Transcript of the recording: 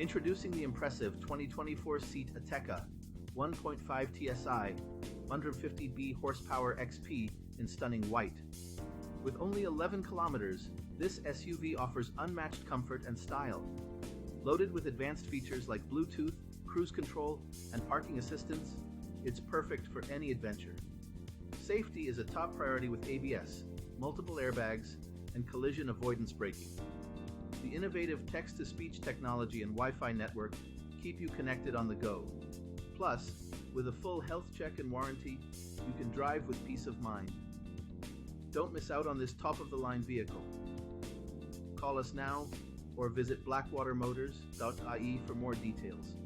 Introducing the impressive 2024 SEAT Ateca 1.5TSI 150B horsepower XP in stunning white. With only 11 kilometers, this SUV offers unmatched comfort and style. Loaded with advanced features like Bluetooth, cruise control, and parking assistance, it's perfect for any adventure. Safety is a top priority with ABS, multiple airbags, and collision avoidance braking. The innovative text-to-speech technology and Wi-Fi network keep you connected on the go. Plus, with a full health check and warranty, you can drive with peace of mind. Don't miss out on this top-of-the-line vehicle. Call us now or visit blackwatermotors.ie for more details.